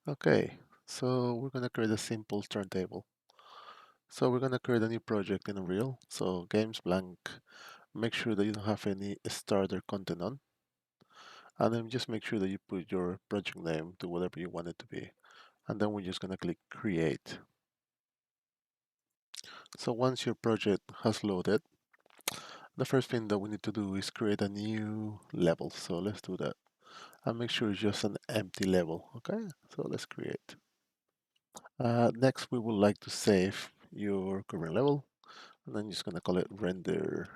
Okay, so we're going to create a simple turntable. So we're going to create a new project in Unreal. So games blank, make sure that you don't have any starter content on. And then just make sure that you put your project name to whatever you want it to be. And then we're just going to click create. So once your project has loaded, the first thing that we need to do is create a new level. So let's do that. And make sure it's just an empty level. Okay, so let's create. Next, we would like to save your current level. And then just gonna call it render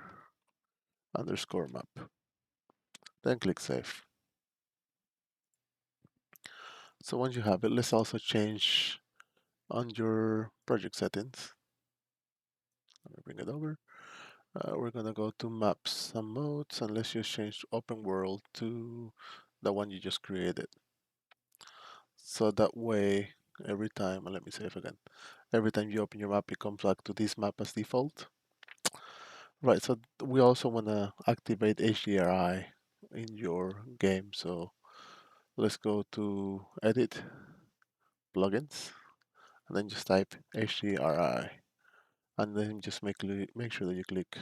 underscore map. Then click save. So once you have it, let's also change on your project settings. Let me bring it over. We're gonna go to maps and modes, and let's just change open world to the one you just created. So that way, every time, and let me save again. Every time you open your map, it comes back to this map as default. Right, so we also wanna activate HDRI in your game. So let's go to edit, plugins, and then just type HDRI, and then just make sure that you click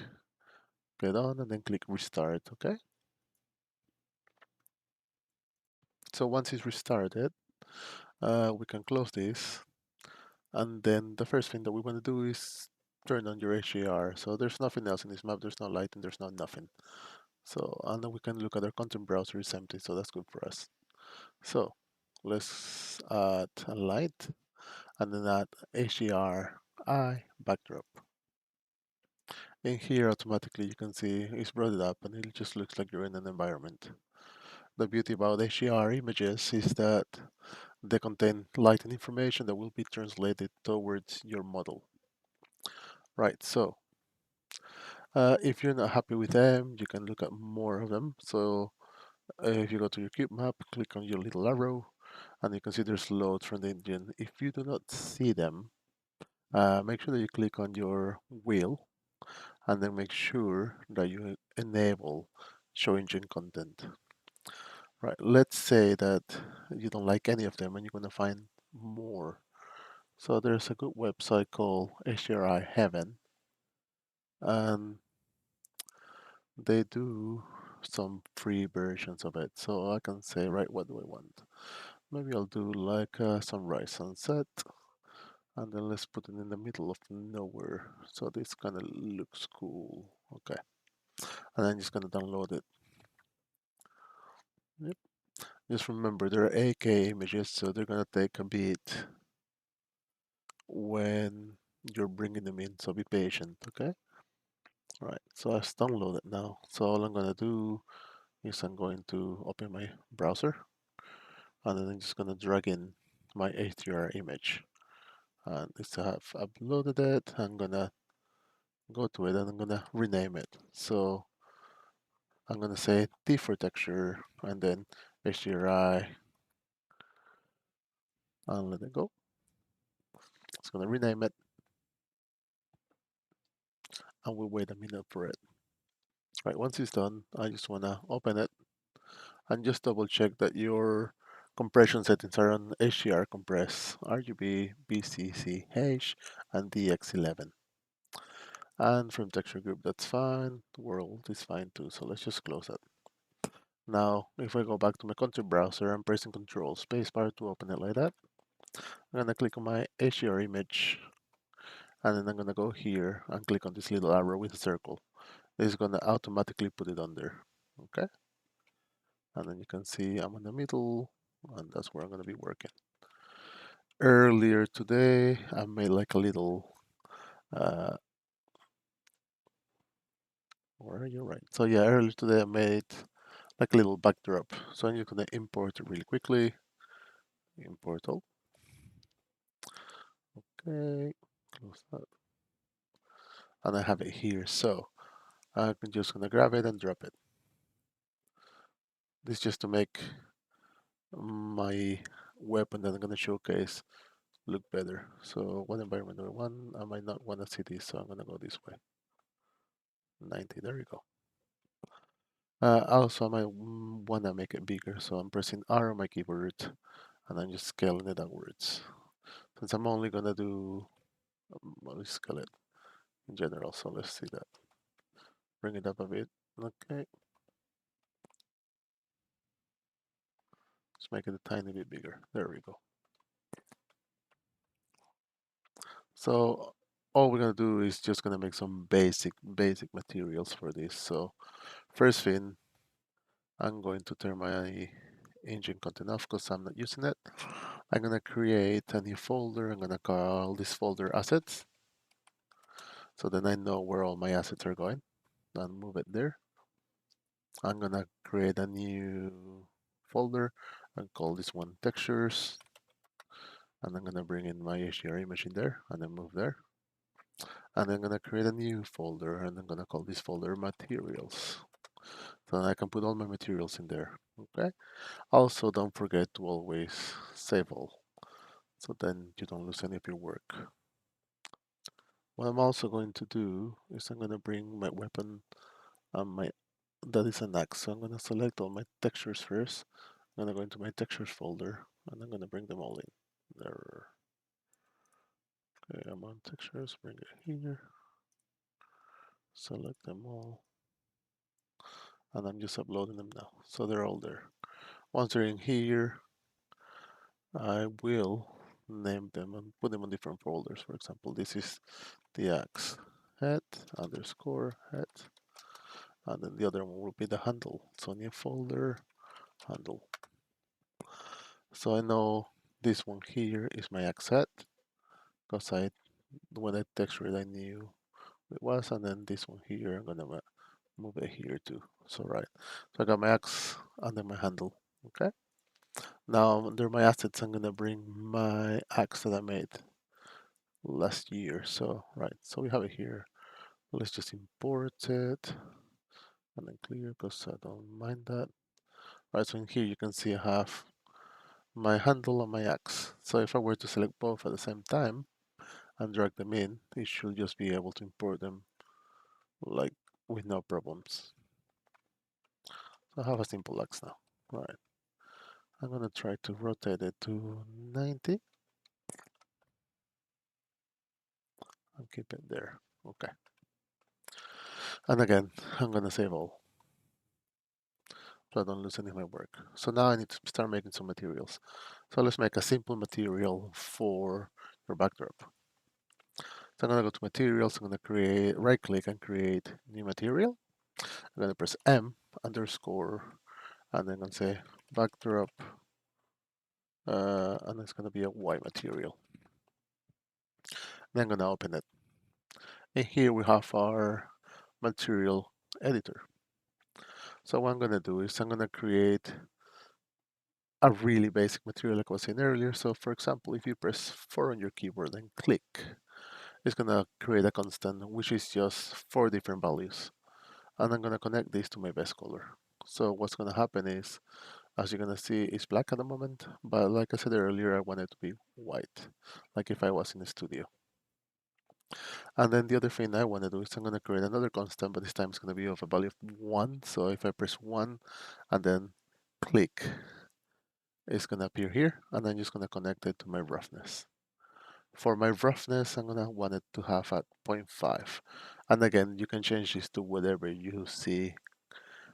get on, and then click restart. Okay. So once it's restarted, we can close this, and then the first thing that we want to do is turn on your HDR. So there's nothing else in this map. There's no lighting. There's no nothing. So and then we can look at our content browser. It's empty, so that's good for us. So let's add a light, and then add HDRI backdrop. In here, automatically, you can see it's brought it up and it just looks like you're in an environment. The beauty about HDR images is that they contain lighting information that will be translated towards your model. Right, so if you're not happy with them, you can look at more of them. So if you go to your cube map, click on your little arrow, and you can see there's loads from the engine. If you do not see them, make sure that you click on your wheel and then make sure that you enable show engine content. Right, let's say that you don't like any of them and you're going to find more. So there's a good website called HDRI Heaven, and they do some free versions of it. So I can say, right, what do I want? Maybe I'll do like a sunrise sunset, and then let's put it in the middle of nowhere. So this kind of looks cool. Okay, and then just gonna download it. Yep. Just remember, there are AK images, so they're gonna take a bit when you're bringing them in, so be patient, okay? Right, so I've downloaded now. So all I'm gonna do is I'm going to open my browser, and then I'm just gonna drag in my HDR image. And it's have uploaded it. I'm gonna go to it and I'm gonna rename it. So I'm gonna say T for texture and then HDRI and let it go. It's gonna rename it and we'll wait a minute for it. Right, once it's done, I just wanna open it and just double check that your compression settings are on HDR compress, RGB, BCCH, and DX11. And from texture group, that's fine. World is fine too, so let's just close that. Now, if I go back to my content browser, I'm pressing Control Spacebar to open it like that. I'm gonna click on my HDR image, and then I'm gonna go here and click on this little arrow with a circle. This is gonna automatically put it on there. Okay? And then you can see I'm in the middle, and that's where I'm gonna be working. Earlier today, I made like a little, where are you? Right. So yeah, earlier today I made like a little backdrop. So I'm just gonna import it really quickly. Import all. Okay, close that. And I have it here. So I'm just gonna grab it and drop it. This is just to make my weapon that I'm gonna showcase look better. So what environment do I want? I might not want to see this, so I'm gonna go this way. 90, there we go. Also, I might want to make it bigger, so I'm pressing R on my keyboard and I'm just scaling it outwards. Since I'm only gonna do, let me scale it in general, so let's see that. Bring it up a bit. Okay, let's make it a tiny bit bigger. There we go. So all we're gonna do is just gonna make some basic materials for this. So first thing, I'm going to turn my engine content off because I'm not using it. I'm gonna create a new folder. I'm gonna call this folder assets. So then I know where all my assets are going and move it there. I'm gonna create a new folder and call this one textures. And I'm gonna bring in my HDRI image in there and then move there. And I'm gonna create a new folder and I'm gonna call this folder materials. So I can put all my materials in there. Okay. Also, don't forget to always save all, so then you don't lose any of your work. What I'm also going to do is I'm gonna bring my weapon and my that is an axe. So I'm gonna select all my textures first. I'm gonna go into my textures folder and I'm gonna bring them all in. There. Okay, I'm on textures, bring it here, select them all, and I'm just uploading them now. So they're all there. Once they're in here, I will name them and put them on different folders. For example, this is the axe head underscore head, and then the other one will be the handle. So new folder, handle. So I know this one here is my axe head because when I textured I knew it was, and then this one here I'm gonna move it here too. So right, so I got my axe and then my handle. Okay. Now under my assets I'm gonna bring my axe that I made last year. So right, so we have it here. Let's just import it and then clear because I don't mind that. Right, so in here you can see I have my handle and my axe. So if I were to select both at the same time and drag them in, it should just be able to import them like with no problems. So I have a simple axe now. Right, I'm gonna try to rotate it to 90 and keep it there. Okay. And again, I'm gonna save all so I don't lose any of my work. So now I need to start making some materials. So let's make a simple material for your backdrop. So I'm gonna go to materials, I'm gonna create, right click and create new material. I'm gonna press M underscore, and then I'm gonna say backdrop, and it's gonna be a white material. Then I'm gonna open it. And here we have our material editor. So what I'm gonna do is I'm gonna create a really basic material like I was saying earlier. So for example, if you press 4 on your keyboard and click, it's gonna create a constant which is just 4 different values. And I'm gonna connect this to my best color. So what's gonna happen is, as you're gonna see, it's black at the moment, but like I said earlier, I want it to be white, like if I was in the studio. And then the other thing I want to do is I'm gonna create another constant, but this time it's gonna be of a value of 1. So if I press 1 and then click, it's gonna appear here, and I'm just gonna connect it to my roughness. For my roughness, I'm gonna want it to have at 0.5. And again, you can change this to whatever you see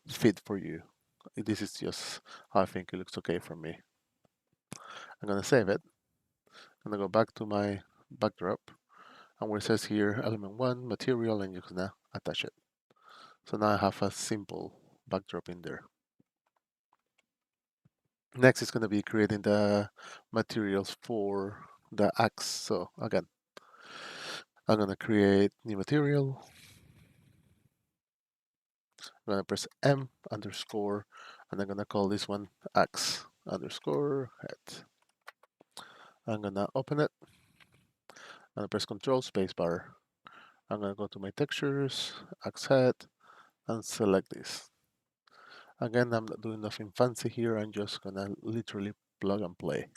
fit for you. This is just how I think it looks okay for me. I'm gonna save it. I'm gonna go back to my backdrop, and where it says here element 1 material, and you're gonna attach it. So now I have a simple backdrop in there. Next is gonna be creating the materials for the axe. So again, I'm gonna create new material. I'm gonna press M underscore, and I'm gonna call this one axe underscore head. I'm gonna open it. I'm gonna press Control Spacebar. I'm gonna go to my textures, axe head, and select this. Again, I'm not doing nothing fancy here. I'm just gonna literally plug and play.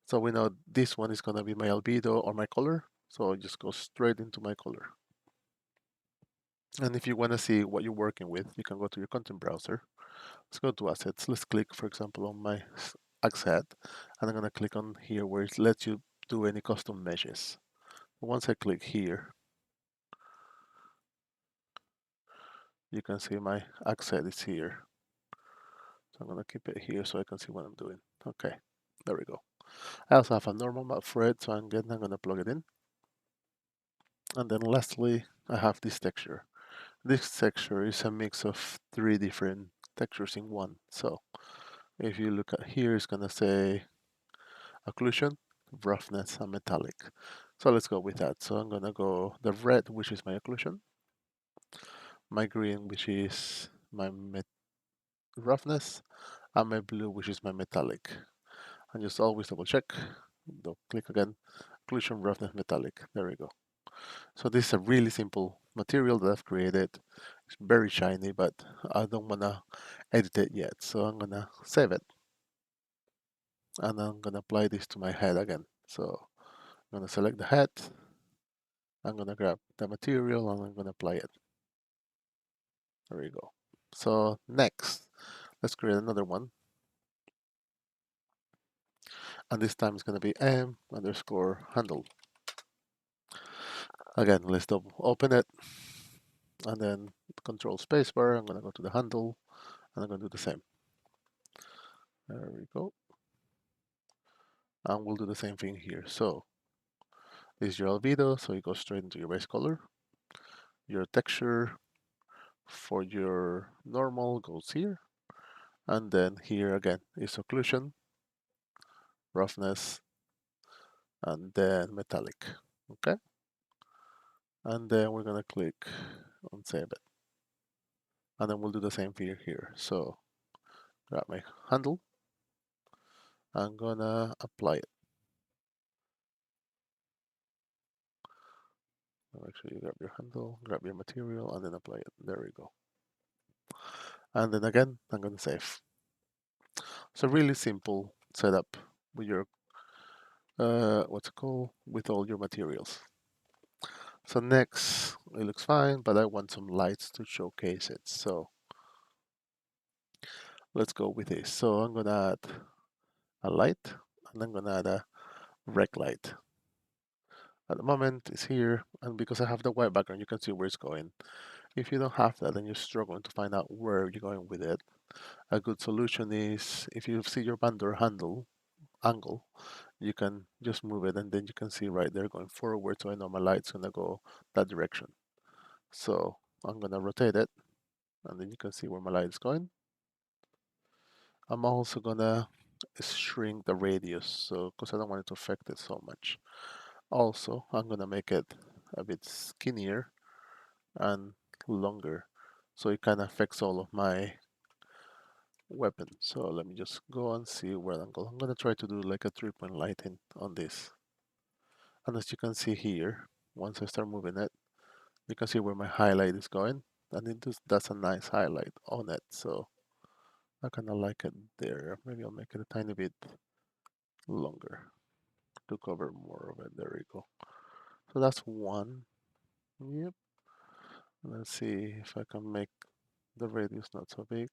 So we know this one is gonna be my albedo or my color. So I just go straight into my color. And if you wanna see what you're working with, you can go to your content browser. Let's go to assets. Let's click, for example, on my accent, and I'm going to click on here where it lets you do any custom meshes. Once I click here, you can see my accent is here. So I'm going to keep it here so I can see what I'm doing. Okay, there we go. I also have a normal map for it, so I'm going to plug it in. And then lastly, I have this texture. This texture is a mix of 3 different textures in one. So if you look at here, it's going to say occlusion, roughness, and metallic. So let's go with that. So I'm going to go the red, which is my occlusion, my green, which is my roughness, and my blue, which is my metallic. And just always double check. Don't click again. Occlusion, roughness, metallic. There we go. So this is a really simple material that I've created. It's very shiny, but I don't want to edit it yet. So I'm going to save it. And I'm going to apply this to my head again. So I'm going to select the head. I'm going to grab the material and I'm going to apply it. There we go. So next, let's create another one. And this time it's going to be m_handle. Again, let's open it. And then control spacebar. I'm going to go to the handle. And I'm going to do the same. There we go. And we'll do the same thing here. So this is your albedo, so you go straight into your base color. Your texture for your normal goes here. And then here again is occlusion, roughness, and then metallic. Okay. And then we're gonna click on save it. And then we'll do the same thing here. So grab my handle. I'm gonna apply it. Make sure you grab your handle, grab your material, and then apply it. There we go. And then again, I'm gonna save. So really simple setup with your what's it called, with all your materials. So next, it looks fine, but I want some lights to showcase it. So let's go with this. So I'm gonna add a light, and I'm gonna add a rec light. At the moment, it's here, and because I have the white background, you can see where it's going. If you don't have that, then you're struggling to find out where you're going with it. A good solution is if you see your bandor handle angle, you can just move it, and then you can see right there going forward. So I know my light's gonna go that direction. So I'm gonna rotate it, and then you can see where my light is going. I'm also gonna shrink the radius, so because I don't want it to affect it so much. Also, I'm gonna make it a bit skinnier and longer, so it kind of affects all of my weapon. So let me just go and see where I'm going. I'm gonna try to do like a 3-point lighting on this. And as you can see here, once I start moving it, you can see where my highlight is going, and that's a nice highlight on it. So I kind of like it there. Maybe I'll make it a tiny bit longer to cover more of it. There we go. So that's one. Yep. Let's see if I can make the radius not so big.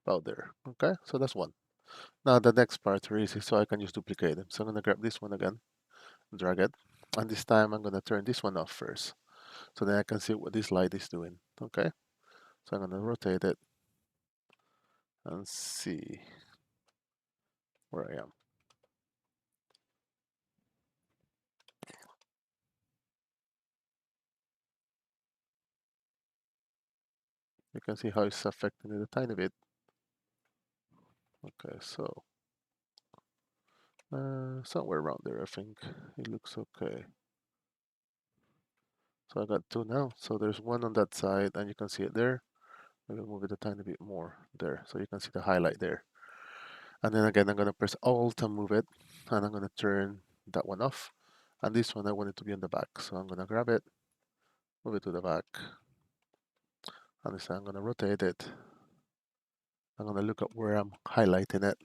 About there. Okay, so that's one. Now the next part are easy, so I can just duplicate them. So I'm gonna grab this one again, drag it, and this time I'm gonna turn this one off first, so then I can see what this light is doing. Okay, so I'm gonna rotate it and see where I am. You can see how it's affecting it a tiny bit. Okay, so somewhere around there, I think it looks okay. So I got two now. So there's one on that side, and you can see it there. Maybe move it a tiny bit more there, so you can see the highlight there. And then again, I'm gonna press Alt to move it, and I'm gonna turn that one off. And this one, I want it to be on the back, so I'm gonna grab it, move it to the back, and this time I'm gonna rotate it. I'm gonna look at where I'm highlighting it,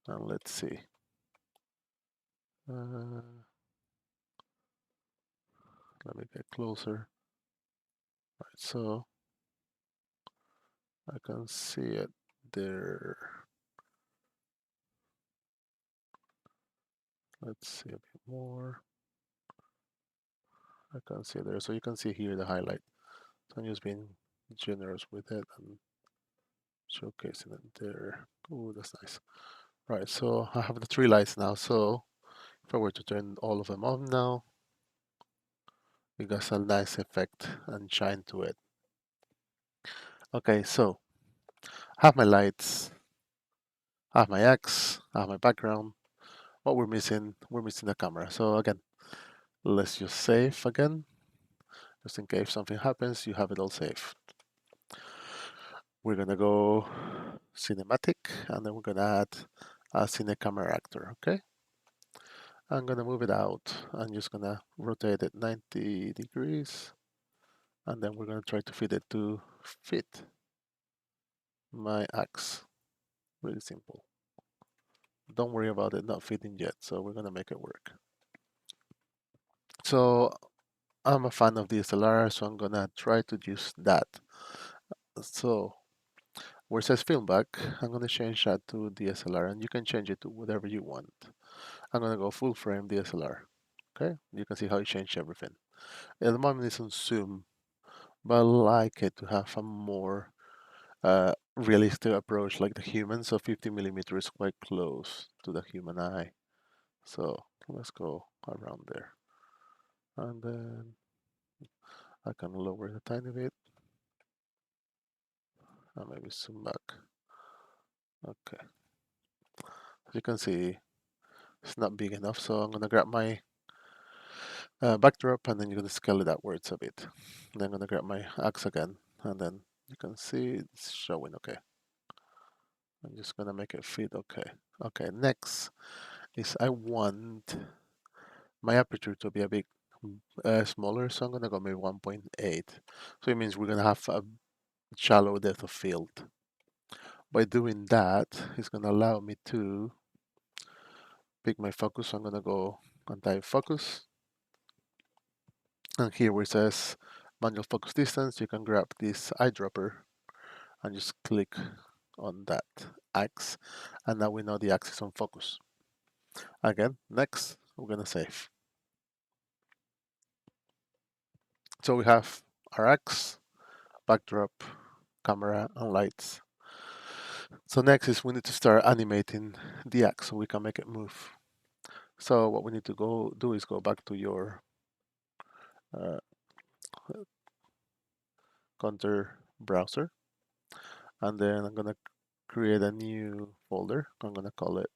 and let's see. Let me get closer. Right, so I can see it there. Let's see a bit more. I can see there. So you can see here the highlight. So I'm just being generous with it and showcasing it there. Oh, that's nice. Right, so I have the three lights now. So if I were to turn all of them on now, it got a nice effect and shine to it. Okay, so I have my lights, I have my X, I have my background. What we're missing the camera. So again, let's just save again, just in case something happens, you have it all saved. We're gonna go cinematic, and then we're gonna add a cine camera actor, okay? I'm gonna move it out. I'm just gonna rotate it 90 degrees, and then we're gonna try to fit it to fit my axe. Really simple. Don't worry about it not fitting yet, so we're gonna make it work. So I'm a fan of DSLR, so I'm gonna try to use that. So where it says film back, I'm gonna change that to DSLR, and you can change it to whatever you want. I'm gonna go full frame DSLR. Okay, you can see how it changed everything. At the moment it's on zoom, but I like it to have a more realistic approach like the human, so 50mm is quite close to the human eye. So let's go around there. And then I can lower it a tiny bit and maybe zoom back. Okay. As you can see, it's not big enough, so I'm gonna grab my backdrop and then you're gonna scale it outwards a bit. Then I'm gonna grab my axe again and then you can see it's showing okay. I'm just gonna make it fit okay. Okay, next is I want my aperture to be a bit smaller, so I'm gonna go maybe 1.8. So it means we're gonna have a shallow depth of field. By doing that, it's gonna allow me to pick my focus. So I'm gonna go and type focus. And here where it says manual focus distance, you can grab this eyedropper and just click on that axe. And now we know the axe is on focus. Again, next, we're gonna save. So we have our axe, backdrop, camera, and lights. So next is we need to start animating the axe so we can make it move. So what we need to go do is go back to your uh, Contour browser, and then I'm gonna create a new folder. I'm gonna call it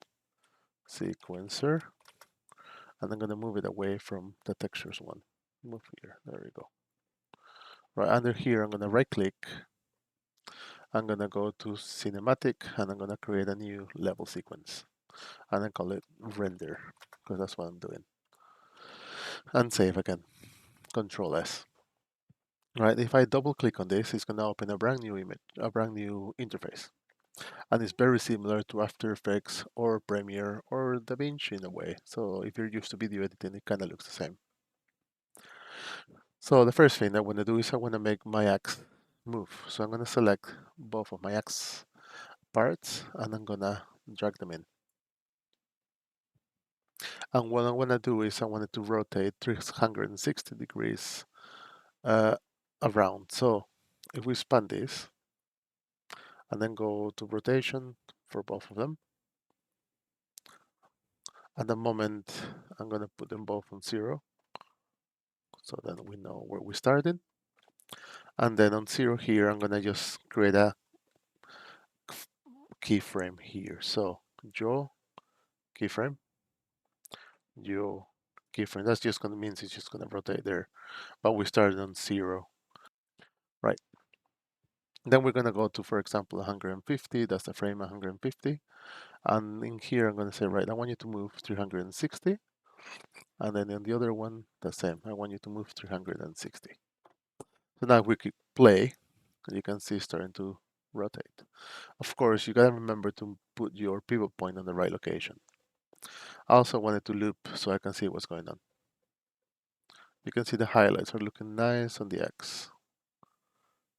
sequencer, and I'm gonna move it away from the textures one. Move here, there we go. Right under here, I'm gonna right click. I'm gonna go to cinematic, and I'm gonna create a new level sequence, and I call it render, because that's what I'm doing. And save again, Control S. Right, if I double click on this, it's gonna open a brand new image, a brand new interface. And it's very similar to After Effects or Premiere or DaVinci in a way. So if you're used to video editing, it kind of looks the same. So the first thing I want to do is I want to make my axe move. So I'm going to select both of my axe parts and I'm going to drag them in. And what I want to do is I want it to rotate 360 degrees around. So if we span this and then go to rotation for both of them, at the moment I'm going to put them both on 0. So then we know where we started. And then on 0 here, I'm gonna just create a keyframe here. So draw keyframe, draw keyframe. That's just gonna means it's just gonna rotate there. But we started on 0, right? Then we're gonna go to, for example, 150. That's the frame 150. And in here, I'm gonna say, right, I want you to move 360. And then in the other one, the same. I want you to move 360. So now we click play. You can see it's starting to rotate. Of course, you gotta remember to put your pivot point on the right location. I also wanted to loop so I can see what's going on. You can see the highlights are looking nice on the X.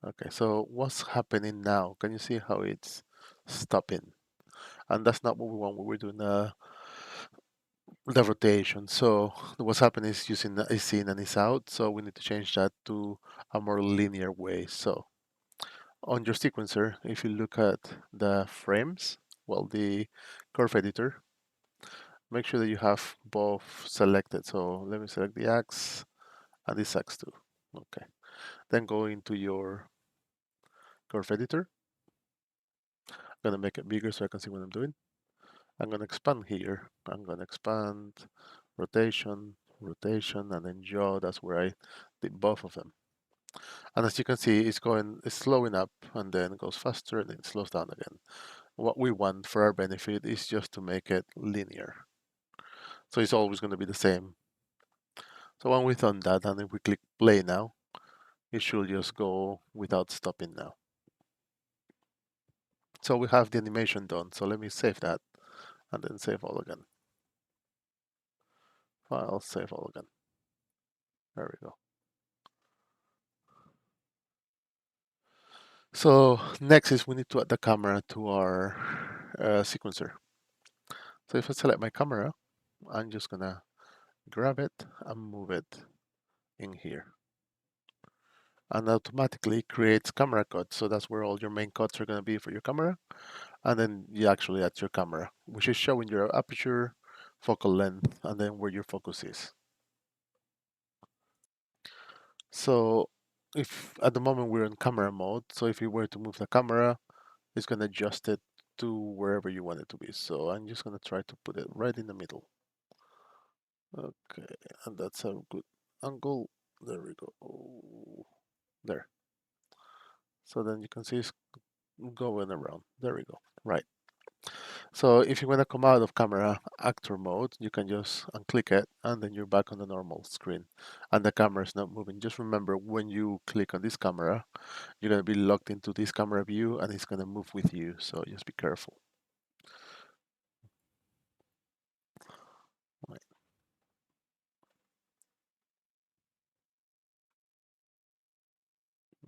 Okay, so what's happening now? Can you see how it's stopping? And that's not what we want when we're doing the rotation. So what's happening is using the is in and is out. So we need to change that to a more linear way. So on your sequencer, if you look at the frames, well, the curve editor, make sure that you have both selected. So let me select the X and this X too. Okay. Then go into your curve editor. I'm gonna make it bigger so I can see what I'm doing. I'm gonna expand here. I'm gonna expand, rotation, rotation, and then yaw. That's where I did both of them. And as you can see, it's slowing up and then goes faster and then it slows down again. What we want for our benefit is just to make it linear. So it's always going to be the same. So when we've done that and if we click play now, it should just go without stopping now. So we have the animation done. So let me save that and then save all again. File, save all again. There we go. So next is we need to add the camera to our sequencer. So if I select my camera, I'm just gonna grab it and move it in here. And automatically creates camera cuts. So that's where all your main cuts are gonna be for your camera. And then you actually add your camera, which is showing your aperture, focal length, and then where your focus is. So if at the moment we're in camera mode, so if you were to move the camera, it's gonna adjust it to wherever you want it to be. So I'm just gonna try to put it right in the middle. Okay, and that's a good angle. There we go. There. So then you can see it's going around. There we go. Right. So if you want to come out of camera actor mode, you can just unclick it and then you're back on the normal screen and the camera is not moving. Just remember when you click on this camera, you're going to be locked into this camera view and it's going to move with you. So just be careful. Right.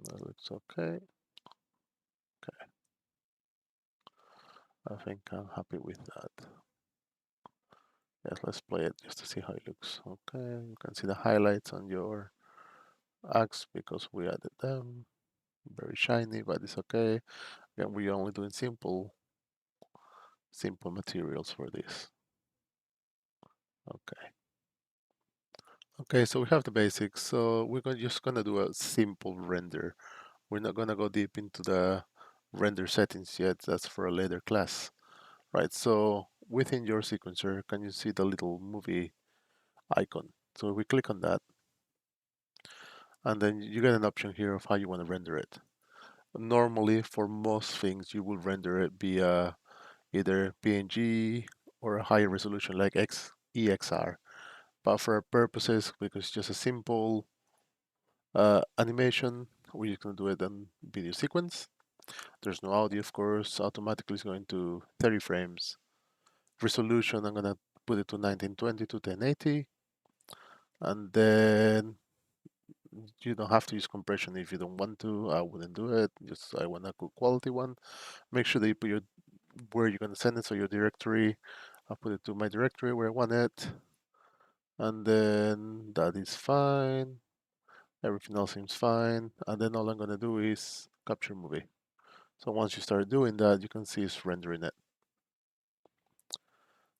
That looks okay. Okay. I think I'm happy with that. Yes, let's play it just to see how it looks. Okay, you can see the highlights on your axe because we added them. Very shiny, but it's okay. Again, we're only doing simple materials for this. Okay. Okay, so we have the basics. So just gonna do a simple render. We're not gonna go deep into the render settings yet. That's for a later class. Right, so within your sequencer, can you see the little movie icon? So we click on that, and then you get an option here of how you want to render it. Normally, for most things, you will render it via either PNG or a higher resolution like EXR. But for our purposes, because it's just a simple animation, we're going to do it in video sequence. There's no audio, of course. Automatically, it's going to 30 frames. Resolution, I'm going to put it to 1920 to 1080. And then you don't have to use compression if you don't want to. I wouldn't do it. Just I want a good quality one. Make sure that you put where you're going to send it, so your directory. I'll put it to my directory where I want it. And then that is fine. Everything else seems fine. And then all I'm going to do is capture movie. So once you start doing that, you can see it's rendering it.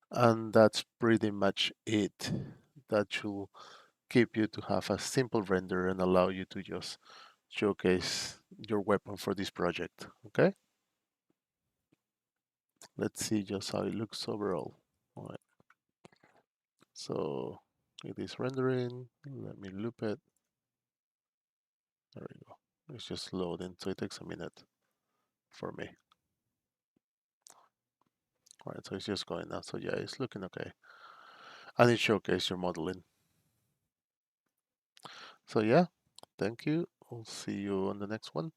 And that's pretty much it. That should keep you to have a simple render and allow you to just showcase your weapon for this project. Okay? Let's see just how it looks overall. All right. So it is rendering. Let me loop it. There we go. It's just loading, so it takes a minute for me. All right, so it's just going now. So yeah, it's looking okay. And it showcases your modeling. So yeah, thank you. I'll see you on the next one.